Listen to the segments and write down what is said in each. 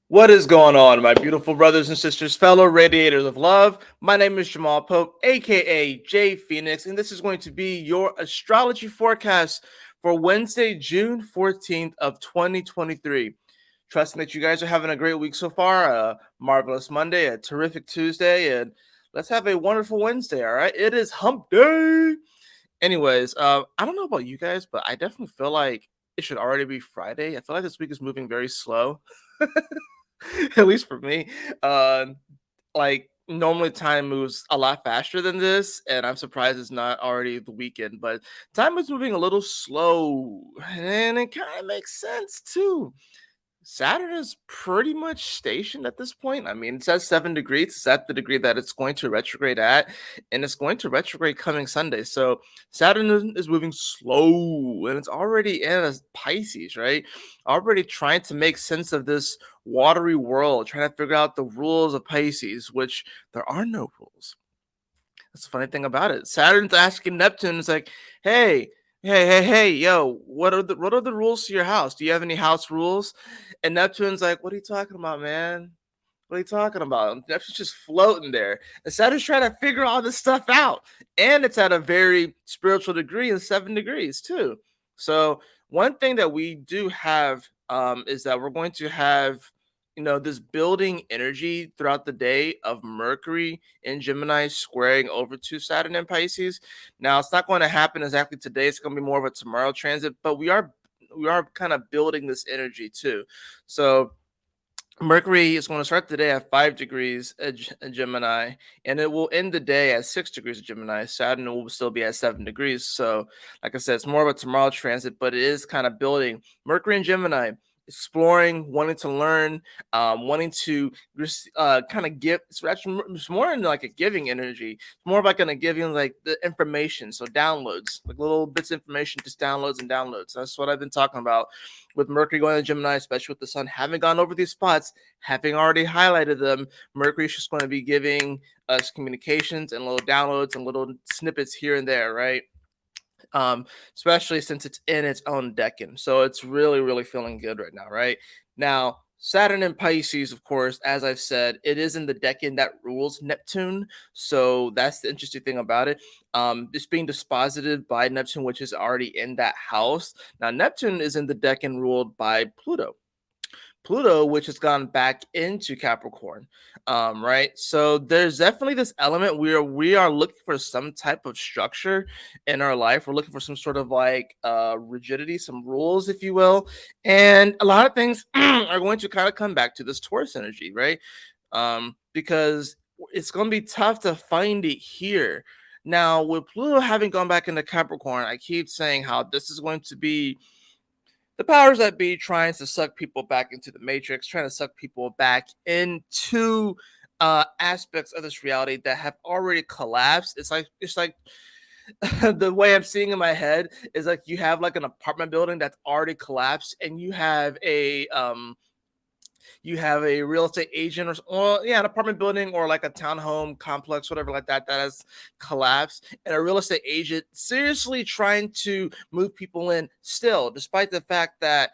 What is going on, my beautiful brothers and sisters, fellow radiators of love? My name is Jamal Pope, aka J Phoenix, and this is going to be your astrology forecast for Wednesday, June 14th of 2023. Trusting that you guys are having a great week so far, a marvelous Monday, a terrific Tuesday, and let's have a wonderful Wednesday, all right? It is hump day. Anyways, I don't know about you guys, but I definitely feel like it should already be Friday. I feel like this week is moving very slow. At least for me. Like normally time moves a lot faster than this, and I'm surprised it's not already the weekend, but time is moving a little slow, and it kind of makes sense too. Saturn is pretty much stationed at this point. I mean, it says 7 degrees. It's at the degree that it's going to retrograde at, and it's going to retrograde coming Sunday. So Saturn is moving slow, and it's already in a Pisces, right? Already trying to make sense of this watery world, trying to figure out the rules of Pisces, which there are no rules. That's the funny thing about it. Saturn's asking Neptune, it's like, hey, yo, what are the rules to your house? Do you have any house rules? And Neptune's like, what are you talking about, man? What are you talking about? Neptune's just floating there. And Saturn's trying to figure all this stuff out. And it's at a very spiritual degree in 7 degrees, too. So one thing that we do have is that we're going to have this building energy throughout the day of Mercury in Gemini squaring over to Saturn and Pisces. Now it's not going to happen exactly today. It's going to be more of a tomorrow transit, but we are kind of building this energy too. So Mercury is going to start the day at 5 degrees at Gemini, and it will end the day at 6 degrees of Gemini. Saturn will still be at 7 degrees. So, like I said, it's more of a tomorrow transit, but it is kind of building. Mercury and Gemini, exploring, wanting to learn, wanting to kind of give. It's more in like a giving energy. It's more of like in a giving like the information. So downloads, like little bits of information, just downloads and downloads. That's what I've been talking about with Mercury going to Gemini, especially with the Sun having gone over these spots, having already highlighted them. Mercury's just going to be giving us communications and little downloads and little snippets here and there, right? um, Especially since it's in its own decan. So it's really, really feeling good right now, right? Now, Saturn in Pisces, of course, as I've said, it is in the decan that rules Neptune. So that's the interesting thing about it. It's being disposited by Neptune, which is already in that house. Now, Neptune is in the decan ruled by Pluto. Pluto, which has gone back into Capricorn, right? So there's definitely this element where we are looking for some type of structure in our life. We're looking for some sort of like rigidity, some rules, if you will, and a lot of things are going to kind of come back to this Taurus energy, right? Because it's going to be tough to find it here. Now, with Pluto having gone back into Capricorn, I keep saying how this is going to be the powers that be trying to suck people back into the matrix, trying to suck people back into aspects of this reality that have already collapsed. It's like the way I'm seeing in my head is like you have like an apartment building that's already collapsed, and you have a real estate agent or yeah, an apartment building or like a townhome complex, whatever like that has collapsed, and a real estate agent seriously trying to move people in still, despite the fact that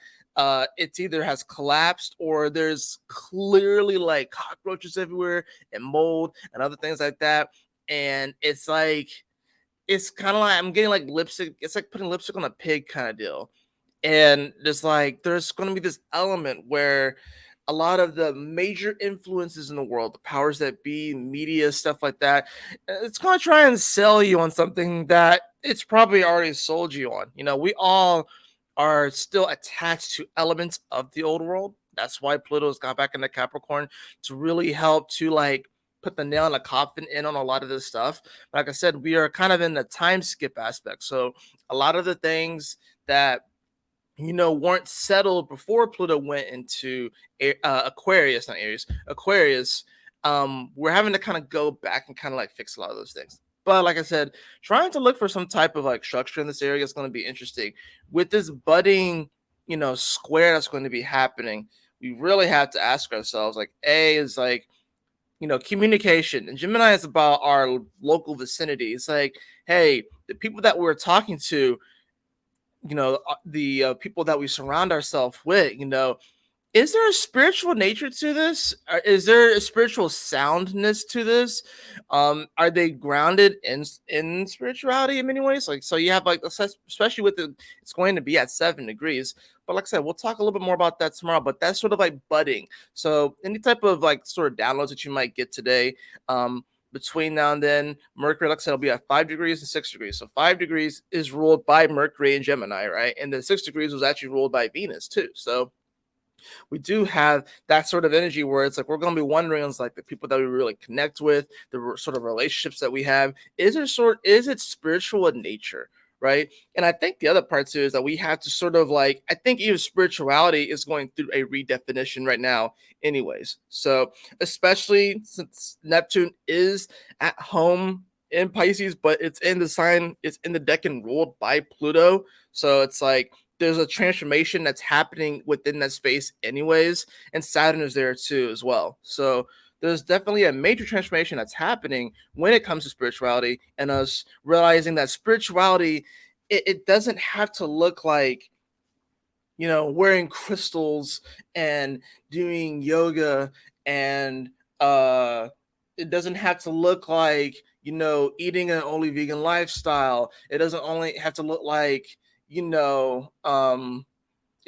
it's either has collapsed or there's clearly like cockroaches everywhere and mold and other things like that. And it's kind of like I'm getting like lipstick. It's like putting lipstick on a pig kind of deal. And there's going to be this element where a lot of the major influences in the world, the powers that be, media, stuff like that, it's going to try and sell you on something that it's probably already sold you on. We all are still attached to elements of the old world. That's why Pluto's got back into Capricorn to really help to like put the nail in the coffin in on a lot of this stuff. Like I said, we are kind of in the time skip aspect. So a lot of the things that weren't settled before Pluto went into Aquarius, not Aries, Aquarius. We're having to kind of go back and kind of like fix a lot of those things. But like I said, trying to look for some type of like structure in this area is going to be interesting. With this budding, square that's going to be happening, we really have to ask ourselves, like, A is like, communication. And Gemini is about our local vicinity. It's like, hey, the people that we're talking to, the people that we surround ourselves with, Is there a spiritual nature to this? Is there a spiritual soundness to this? Are they grounded in spirituality in many ways? Like, so you have like, especially with the, it's going to be at 7 degrees. But like I said, we'll talk a little bit more about that tomorrow. But that's sort of like budding. So any type of like sort of downloads that you might get today, between now and then, Mercury, like I said, will be at 5 degrees and 6 degrees. So 5 degrees is ruled by Mercury and Gemini, right? And then 6 degrees was actually ruled by Venus too. So we do have that sort of energy where it's like we're going to be wondering, it's like the people that we really connect with, the sort of relationships that we have, is it spiritual in nature, right? And I think the other part too is that we have to sort of like, I think even spirituality is going through a redefinition right now anyways. So especially since Neptune is at home in Pisces, but it's in the sign, it's in the decan ruled by Pluto. So it's like there's a transformation that's happening within that space anyways, and Saturn is there too as well. So there's definitely a major transformation that's happening when it comes to spirituality, and us realizing that spirituality, it doesn't have to look like, wearing crystals and doing yoga, and it doesn't have to look like, eating an only vegan lifestyle. It doesn't only have to look like, it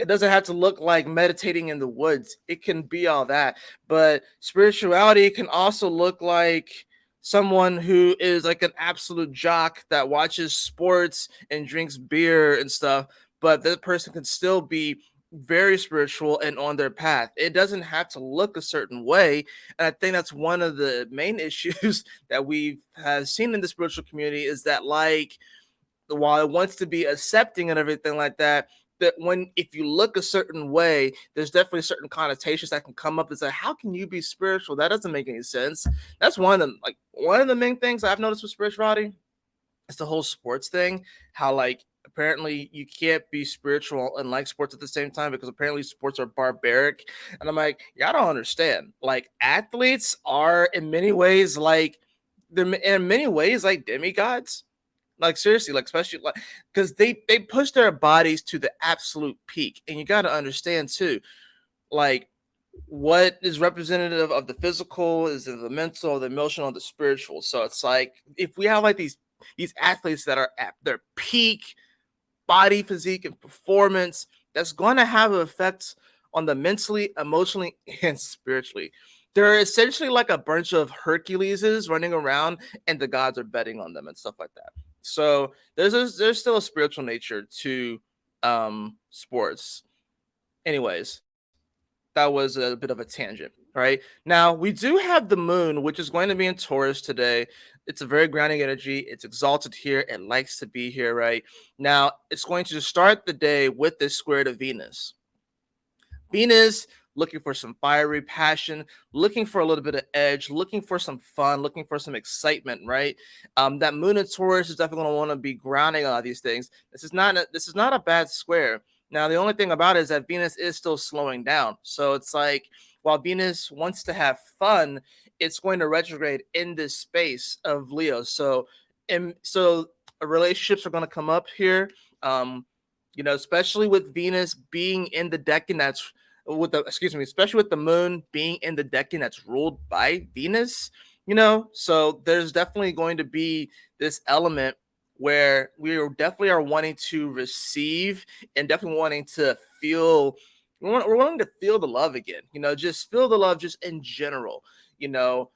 doesn't have to look like meditating in the woods. It can be all that. But spirituality can also look like someone who is like an absolute jock that watches sports and drinks beer and stuff, but that person can still be very spiritual and on their path. It doesn't have to look a certain way. And I think that's one of the main issues that we've have seen in the spiritual community, is that, like, while it wants to be accepting and everything like that, that when if you look a certain way, there's definitely certain connotations that can come up. It's like, how can you be spiritual? That doesn't make any sense. That's one of the main things I've noticed with spirituality. It's the whole sports thing. How, like, apparently you can't be spiritual and like sports at the same time, because apparently sports are barbaric. And I'm like, y'all don't understand. Like, athletes are in many ways like, they're in many ways like demigods, like, seriously, like, especially like, because they push their bodies to the absolute peak, and you got to understand too, like, what is representative of the physical is the mental, the emotional, the spiritual. So it's like, if we have like these athletes that are at their peak body physique and performance, that's going to have effects on the mentally, emotionally, and spiritually. They're essentially like a bunch of Herculeses running around, and the gods are betting on them and stuff like that. So there's still a spiritual nature to sports. Anyways, that was a bit of a tangent, right? Now, we do have the moon, which is going to be in Taurus today. It's a very grounding energy. It's exalted here. It likes to be here, right? Now, it's going to start the day with this square to Venus. Venus looking for some fiery passion, looking for a little bit of edge, looking for some fun, looking for some excitement, right? That moon in Taurus is definitely going to want to be grounding on these things. This is not a bad square. Now, the only thing about it is that Venus is still slowing down. So it's like, while Venus wants to have fun, it's going to retrograde in this space of Leo. So relationships are going to come up here. Especially with Venus being in the decan that's especially with the moon being in the decan that's ruled by Venus, so there's definitely going to be this element where definitely are wanting to receive, and definitely wanting to feel, we're wanting to feel the love again, just feel the love just in general, you know.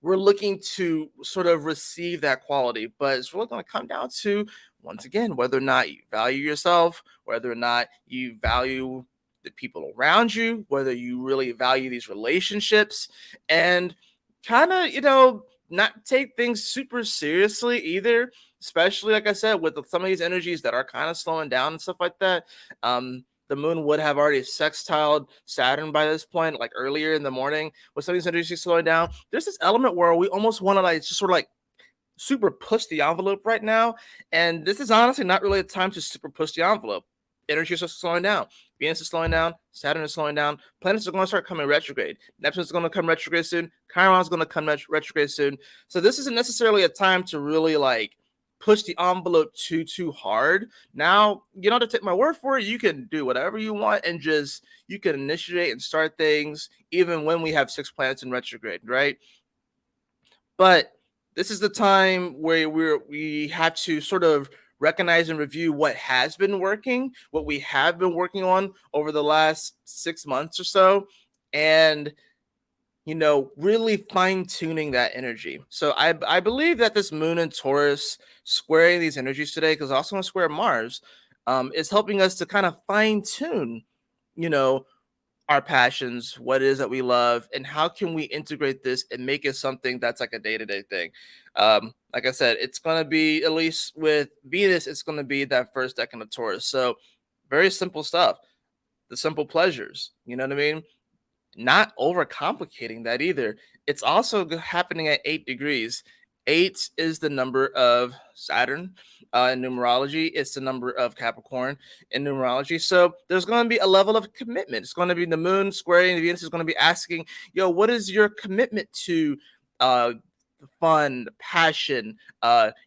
We're looking to sort of receive that quality, but it's really going to come down to, once again, whether or not you value yourself, whether or not you value the people around you, whether you really value these relationships, and kind of, not take things super seriously either, especially, like I said, with some of these energies that are kind of slowing down and stuff like that. The moon would have already sextiled Saturn by this point, like earlier in the morning, with some of these energies slowing down. There's this element where we almost want to like just sort of like super push the envelope right now. And this is honestly not really a time to super push the envelope. Energy is slowing down. Venus is slowing down. Saturn is slowing down. Planets are going to start coming retrograde. Neptune is going to come retrograde soon. Chiron is going to come retrograde soon. So this isn't necessarily a time to really like push the envelope too hard. Now you don't have to take my word for it. You can do whatever you want and just you can initiate and start things even when we have 6 planets in retrograde, right? But this is the time where we have to sort of recognize and review what has been working, what we have been working on over the last 6 months or so, and really fine tuning that energy. So I believe that this moon in Taurus squaring these energies today, because also going to square Mars, is helping us to kind of fine tune, you know, our passions, what it is that we love, and how can we integrate this and make it something that's like a day-to-day thing. Like I said, it's going to be, at least with Venus, it's going to be that first decan of Taurus. So very simple stuff, the simple pleasures, you know what I mean? Not overcomplicating that either. It's also happening at 8 degrees. Eight is the number of Saturn in numerology. It's the number of Capricorn in numerology. So there's going to be a level of commitment. It's going to be the moon squaring Venus is going to be asking, yo, what is your commitment to fun, passion,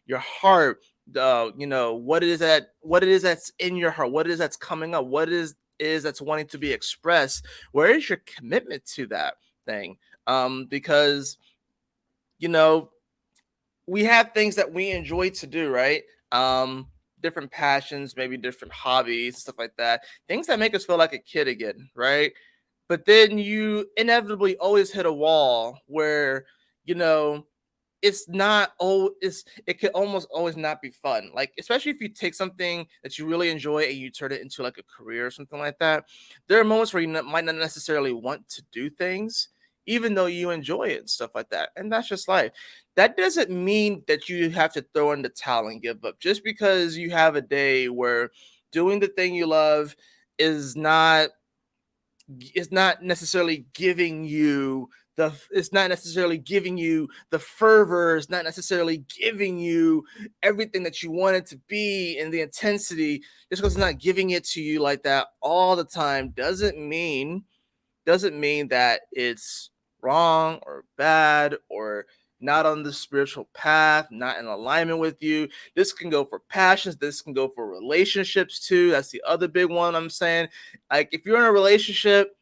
your heart? What it is that's in your heart, what it is that's coming up, what is that's wanting to be expressed. Where is your commitment to that thing? Because you know we have things that we enjoy to do, right? Different passions, maybe different hobbies, stuff like that, things that make us feel like a kid again, right? But then you inevitably always hit a wall where you know it's not oh it's it can almost always not be fun, like especially if you take something that you really enjoy and you turn it into like a career or something like that. There are moments where you might not necessarily want to do things even though you enjoy it and stuff like that, and that's just life. That doesn't mean that you have to throw in the towel and give up just because you have a day where doing the thing you love is not necessarily giving you the fervor, it's not necessarily giving you everything that you want it to be and the intensity. Just because it's not giving it to you like that all the time doesn't mean that it's wrong or bad or not on the spiritual path, not in alignment with you. This can go for passions, this can go for relationships too. That's the other big one I'm saying. Like if you're in a relationship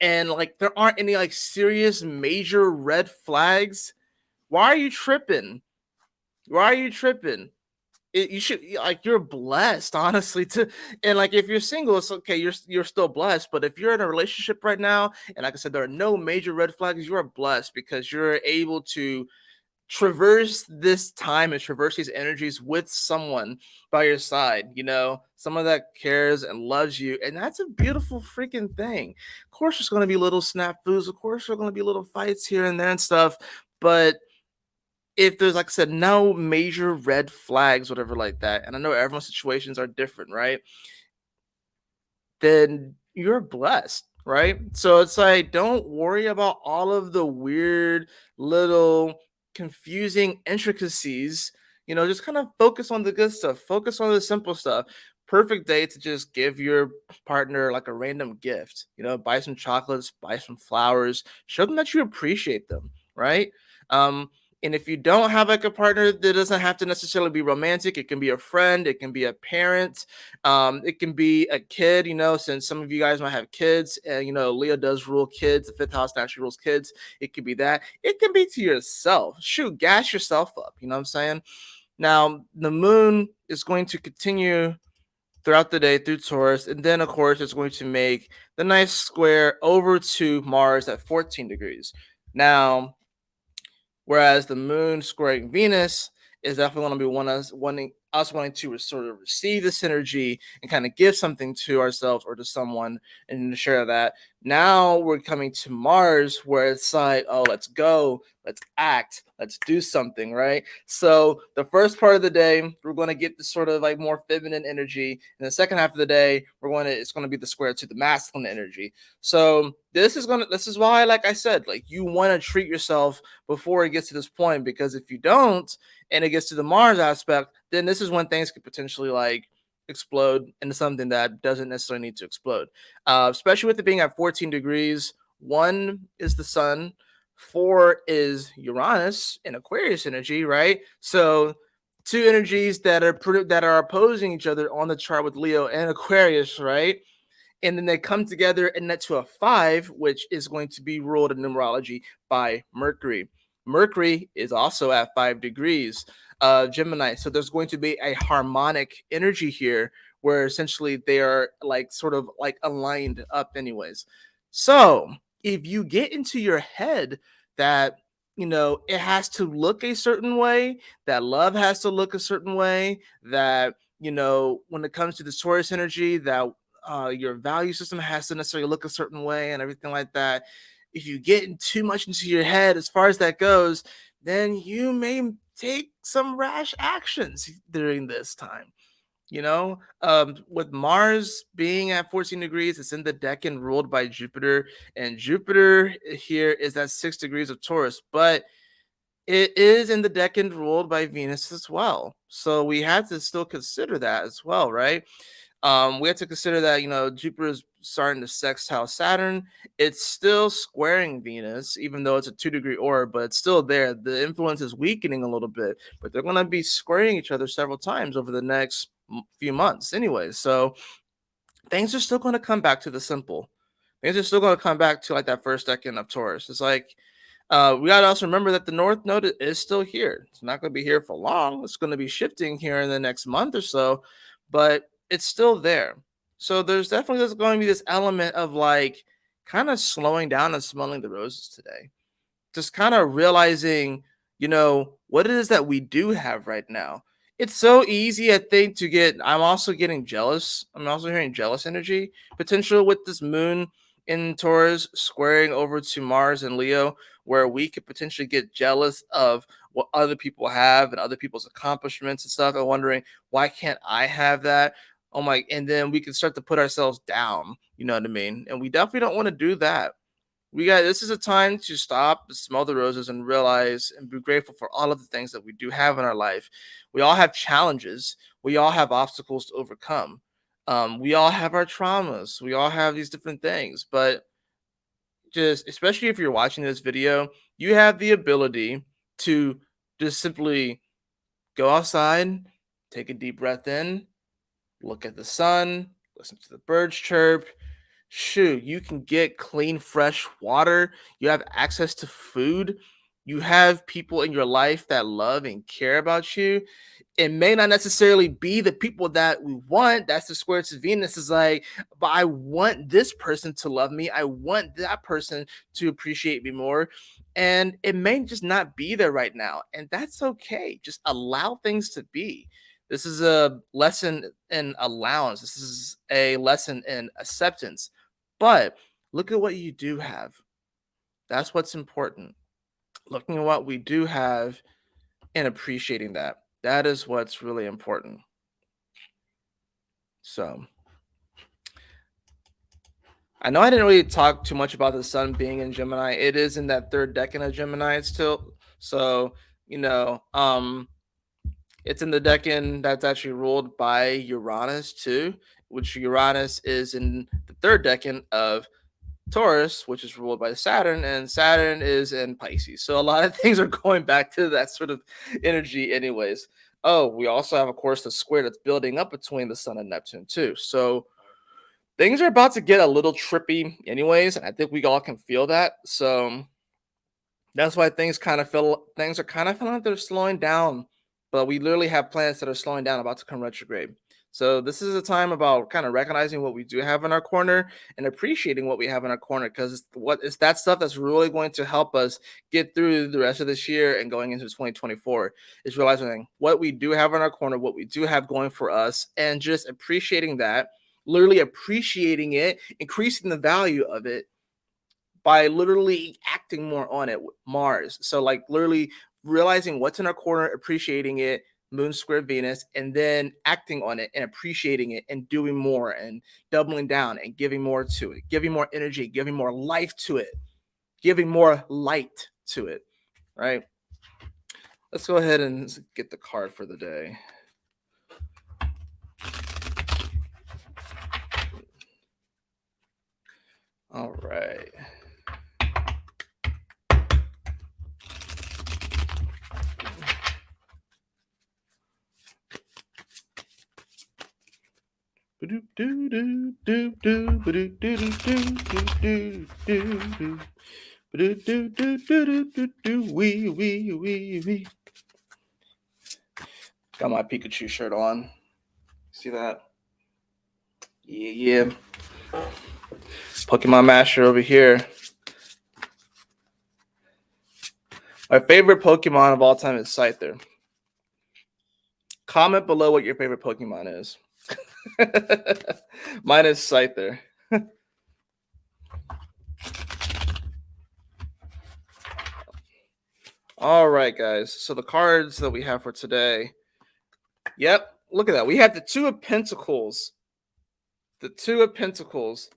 and like there aren't any like serious major red flags, why are you tripping? Why are you tripping? You should, like, you're blessed honestly to, and like if you're single it's okay, you're still blessed, but if you're in a relationship right now and like I said there are no major red flags, you are blessed because you're able to traverse this time and traverse these energies with someone by your side, someone that cares and loves you. And that's a beautiful freaking thing. Of course, there's going to be little snafus. Of course, there's going to be little fights here and there and stuff. But if there's, like I said, no major red flags, whatever like that, and I know everyone's situations are different, right? Then you're blessed, right? So it's like, don't worry about all of the weird little confusing intricacies. Just kind of focus on the good stuff, focus on the simple stuff. Perfect day to just give your partner like a random gift, buy some chocolates, buy some flowers, show them that you appreciate them, right? Um, and if you don't have like a partner, that doesn't have to necessarily be romantic. It can be a friend, it can be a parent, it can be a kid, since some of you guys might have kids, and Leo does rule kids. The fifth house naturally rules kids. It could be that. It can be to yourself. Shoot, gas yourself up. You know what I'm saying? Now, the moon is going to continue throughout the day through Taurus, and then, of course, it's going to make the nice square over to Mars at 14 degrees. Now, whereas the moon squaring Venus is definitely going to be wanting to sort of receive this energy and kind of give something to ourselves or to someone and to share that. Now we're coming to Mars where it's like, oh, let's go, let's act, let's do something, right? So the first part of the day, we're going to get this sort of like more feminine energy. And the second half of the day, it's going to be the square to the masculine energy. So this is why, like I said, like you want to treat yourself before it gets to this point, because if you don't, and it gets to the Mars aspect, then this is when things could potentially like explode into something that doesn't necessarily need to explode. Especially with it being at 14 degrees. 1 is the sun, 4 is Uranus in Aquarius energy, right? So two energies that are opposing each other on the chart with Leo and Aquarius, right? And then they come together and net to a 5, which is going to be ruled in numerology by Mercury. Mercury is also at 5 degrees Gemini, so there's going to be a harmonic energy here where essentially they are like sort of like aligned up anyways. So if you get into your head that it has to look a certain way, that love has to look a certain way, that when it comes to the Taurus energy, that your value system has to necessarily look a certain way and everything like that. If you get too much into your head as far as that goes, then you may take some rash actions during this time. With Mars being at 14 degrees, it's in the decan ruled by Jupiter, and Jupiter here is at 6 degrees of Taurus, but it is in the decan ruled by Venus as well. So we had to still consider that as well, right? We have to consider that Jupiter is starting to sextile Saturn. It's still squaring Venus, even though it's a 2 degree orb, but it's still there. The influence is weakening a little bit, but they're going to be squaring each other several times over the next few months, anyway. So things are still going to come back to the simple. Things are still going to come back to like that first decan of Taurus. It's like we got to also remember that the North Node is still here. It's not going to be here for long. It's going to be shifting here in the next month or so, but it's still there. So there's definitely going to be this element of like kind of slowing down and smelling the roses today. Just kind of realizing, what it is that we do have right now. It's so easy, I think, to get. I'm also getting jealous. I'm also hearing jealous energy potential with this moon in Taurus squaring over to Mars and Leo, where we could potentially get jealous of what other people have and other people's accomplishments and stuff, and wondering why can't I have that? Oh my! And then we can start to put ourselves down. You know what I mean? And we definitely don't want to do that. This is a time to stop, smell the roses, and realize and be grateful for all of the things that we do have in our life. We all have challenges. We all have obstacles to overcome. We all have our traumas. We all have these different things. But just especially if you're watching this video, you have the ability to just simply go outside, take a deep breath in, look at the sun, listen to the birds chirp. Shoot, you can get clean, fresh water. You have access to food. You have people in your life that love and care about you. It may not necessarily be the people that we want. That's the square to Venus is like, but I want this person to love me. I want that person to appreciate me more. And it may just not be there right now. And that's okay. Just allow things to be. This is a lesson in allowance. This is a lesson in acceptance. But look at what you do have. That's what's important. Looking at what we do have and appreciating that. That is what's really important. So, I know I didn't really talk too much about the sun being in Gemini. It is in that third decan of Gemini still. So, you know, um, it's in the decan that's actually ruled by Uranus too, which Uranus is in the third decan of Taurus, which is ruled by Saturn, and Saturn is in Pisces. So a lot of things are going back to that sort of energy, anyways. Oh, we also have, of course, the square that's building up between the Sun and Neptune, too. So things are about to get a little trippy, anyways, and I think we all can feel that. So that's why things are kind of feeling like they're slowing down, but we literally have planets that are slowing down, about to come retrograde. So this is a time about kind of recognizing what we do have in our corner and appreciating what we have in our corner, because it's that stuff that's really going to help us get through the rest of this year and going into 2024. Is realizing what we do have in our corner, what we do have going for us, and just appreciating that, literally appreciating it, increasing the value of it by literally acting more on it with Mars. So like literally realizing what's in our corner, appreciating it, moon square Venus, and then acting on it and appreciating it and doing more and doubling down and giving more to it, giving more energy, giving more life to it, giving more light to it. Right. Let's go ahead and get the card for the day. All right. Wee. Got my Pikachu shirt on. See that? Yeah. Pokemon Master over here. My favorite Pokemon of all time is Scyther. Comment below what your favorite Pokemon is. Mine is Scyther. All right, guys. So the cards that we have for today. Yep, look at that. We have the Two of Pentacles. The Two of Pentacles.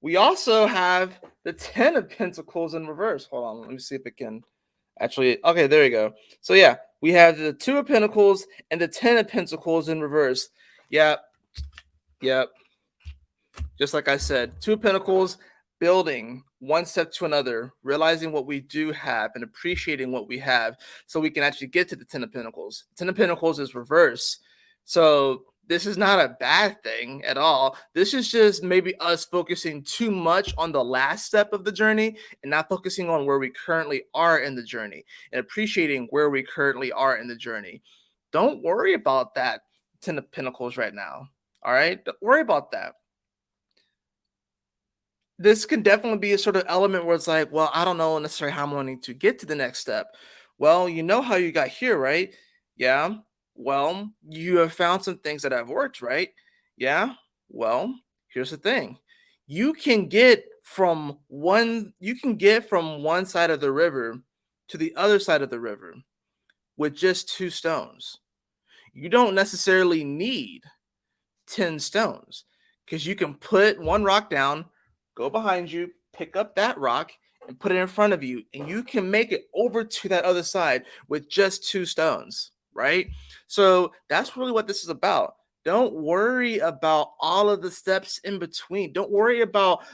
We also have the Ten of Pentacles in reverse. Hold on, let me see if it can actually. Okay, there you go. So yeah, we have the Two of Pentacles and the Ten of Pentacles in reverse. Yep. Just like I said, Two of Pentacles, building one step to another, realizing what we do have and appreciating what we have so we can actually get to the Ten of Pentacles. Ten of Pentacles is reverse. So this is not a bad thing at all. This is just maybe us focusing too much on the last step of the journey and not focusing on where we currently are in the journey and appreciating where we currently are in the journey. Don't worry about that Ten of Pentacles right now. All right? Don't worry about that. This can definitely be a sort of element where it's like, well, I don't know necessarily how I'm going to get to the next step. Well, you know how you got here, right? Yeah. Well, you have found some things that have worked, right? Yeah. Well, here's the thing. You can get from one side of the river to the other side of the river with just 2 stones. You don't necessarily need 10 stones because you can put one rock down, go behind you, pick up that rock, and put it in front of you, and you can make it over to that other side with just 2 stones, right? So that's really what this is about. Don't worry about all of the steps in between. Don't worry about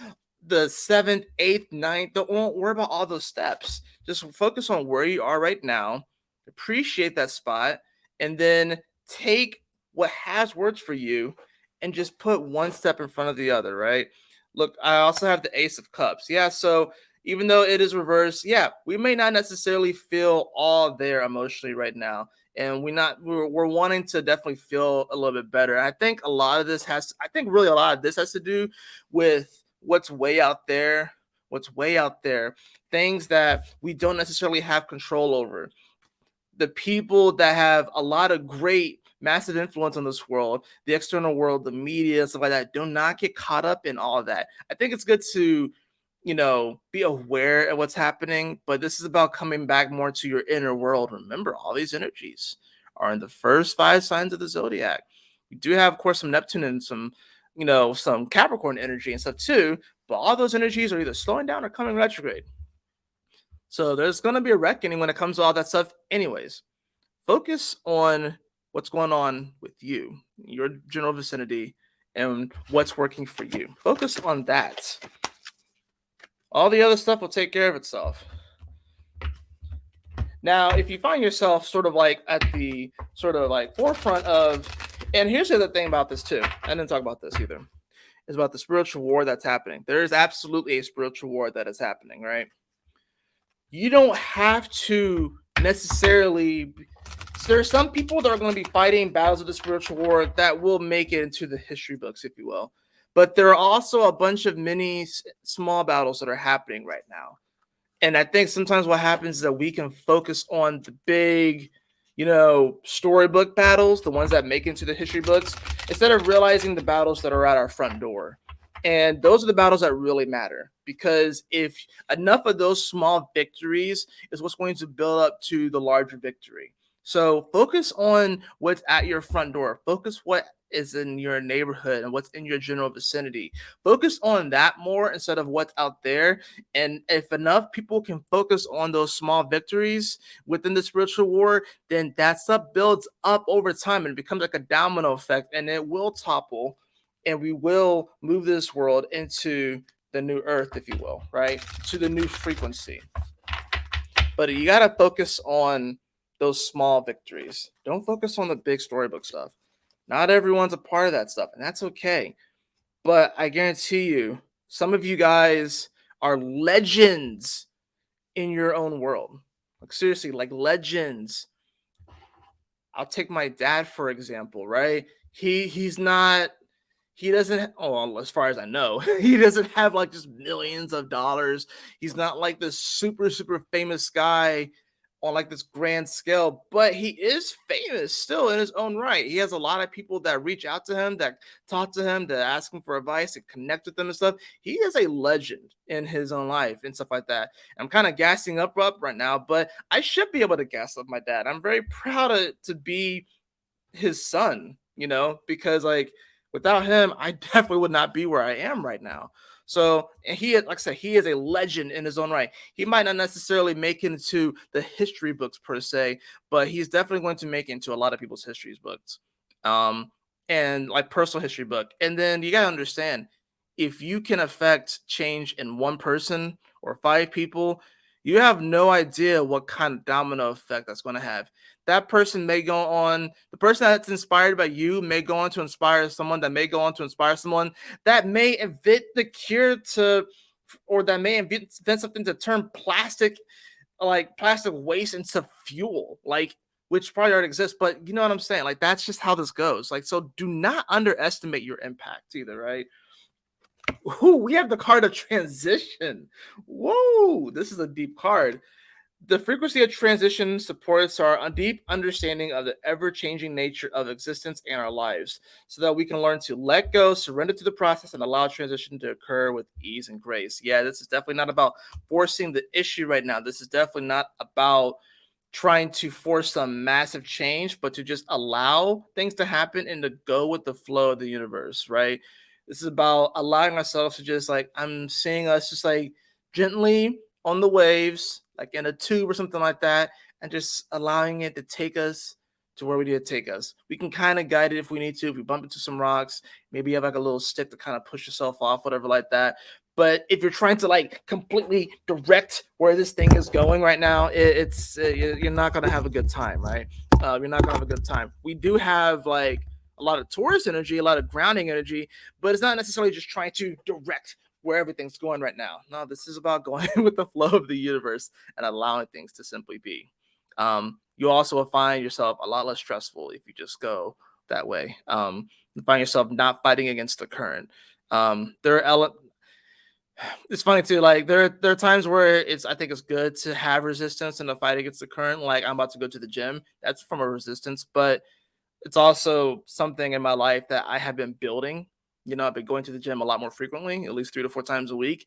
the 7th, 8th, 9th. Don't worry about all those steps. Just focus on where you are right now, appreciate that spot, and then take what has worked for you and just put one step in front of the other, right? Look, I also have the Ace of Cups. Yeah, so even though it is reversed, yeah, we may not necessarily feel all there emotionally right now. And we're wanting to definitely feel a little bit better. I think a lot of this has to do with what's way out there, things that we don't necessarily have control over. The people that have a lot of great massive influence on this world, the external world, the media, stuff like that, do not get caught up in all of that. I think it's good to, be aware of what's happening, but this is about coming back more to your inner world. Remember, all these energies are in the first 5 signs of the zodiac. We do have, of course, some Neptune and some Capricorn energy and stuff too, but all those energies are either slowing down or coming retrograde. So there's going to be a reckoning when it comes to all that stuff anyways. Focus on what's going on with you, your general vicinity, and what's working for you. Focus on that. All the other stuff will take care of itself. Now, if you find yourself sort of like at the sort of like forefront of, and here's the other thing about this too, I didn't talk about this either, is about the spiritual war that's happening. There is absolutely a spiritual war that is happening, right? You don't have to necessarily. There are some people that are going to be fighting battles of the spiritual war that will make it into the history books, if you will. But there are also a bunch of mini small battles that are happening right now. And I think sometimes what happens is that we can focus on the big, storybook battles, the ones that make it into the history books, instead of realizing the battles that are at our front door. And those are the battles that really matter, because if enough of those small victories is what's going to build up to the larger victory. So focus on what's at your front door. Focus what is in your neighborhood and what's in your general vicinity. Focus on that more instead of what's out there. And if enough people can focus on those small victories within the spiritual war, then that stuff builds up over time and becomes like a domino effect, and it will topple, and we will move this world into the new earth, if you will, right? To the new frequency. But you got to focus on those small victories. Don't focus on the big storybook stuff. Not everyone's a part of that stuff, and that's okay. But I guarantee you, some of you guys are legends in your own world. Like seriously, like legends. I'll take my dad for example, right? He's not he doesn't oh well, as far as I know, he doesn't have like just millions of dollars. He's not like this super famous guy on like this grand scale, but he is famous still in his own right. He has a lot of people that reach out to him, that talk to him, that ask him for advice, and connect with him and stuff. He is a legend in his own life and stuff like that. I'm kind of gassing up right now, but I should be able to gas up my dad. I'm very proud to be his son, because like without him, I definitely would not be where I am right now. So, and like I said, he is a legend in his own right. He might not necessarily make it into the history books per se, but he's definitely going to make it into a lot of people's history books, um, and like personal history book. And then you gotta understand, if you can affect change in one person or five people, you have no idea what kind of domino effect that's going to have. That person may go on, the person that's inspired by you may go on to inspire someone that may go on to inspire someone that may invent the cure to, or that may invent something to turn plastic waste into fuel, like, which probably already exists, but you know what I'm saying? Like, that's just how this goes. Like, so do not underestimate your impact either, right? Ooh, we have the card of transition. Whoa, this is a deep card. The frequency of transition supports our deep understanding of the ever changing nature of existence and our lives, so that we can learn to let go, surrender to the process, and allow transition to occur with ease and grace. Yeah, this is definitely not about forcing the issue right now. This is definitely not about trying to force some massive change, but to just allow things to happen and to go with the flow of the universe, right? This is about allowing ourselves to just like, I'm seeing us just like gently on the waves, like in a tube or something like that, and just allowing it to take us to where we need to take us. We can kind of guide it if we need to. If we bump into some rocks, maybe you have like a little stick to kind of push yourself off, whatever, like that. But if you're trying to like completely direct where this thing is going right now, it's you're not gonna have a good time, right? You're not gonna have a good time. We do have like a lot of Taurus energy, a lot of grounding energy, but it's not necessarily just trying to direct where everything's going right now. No, this is about going with the flow of the universe and allowing things to simply be. You also will find yourself a lot less stressful if you just go that way. You find yourself not fighting against the current. There are it's funny too. Like there are times where I think it's good to have resistance in the fight against the current. Like I'm about to go to the gym. That's from a resistance, but it's also something in my life that I have been building. I've been going to the gym a lot more frequently, at least 3 to 4 times a week.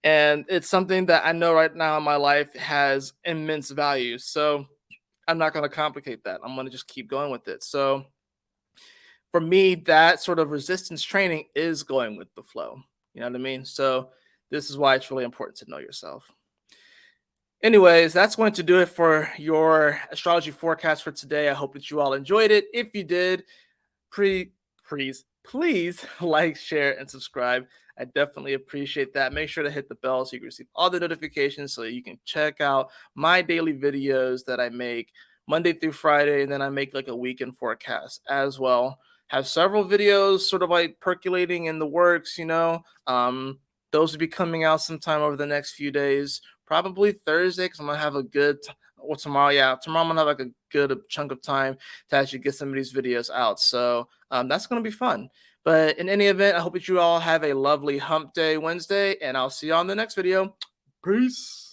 And it's something that I know right now in my life has immense value. So I'm not going to complicate that. I'm going to just keep going with it. So for me, that sort of resistance training is going with the flow. You know what I mean? So this is why it's really important to know yourself. Anyways, that's going to do it for your astrology forecast for today. I hope that you all enjoyed it. If you did, pre please like, share, and subscribe. I definitely appreciate that. Make sure to hit the bell so you can receive all the notifications so you can check out my daily videos that I make Monday through Friday, and then I make like a weekend forecast as well. Have several videos sort of like percolating in the works. Those will be coming out sometime over the next few days, probably Thursday, because I'm gonna have a good well, tomorrow. Yeah, tomorrow I'm gonna have like a good chunk of time to actually get some of these videos out. So that's going to be fun. But in any event, I hope that you all have a lovely hump day Wednesday, and I'll see you on the next video. Peace.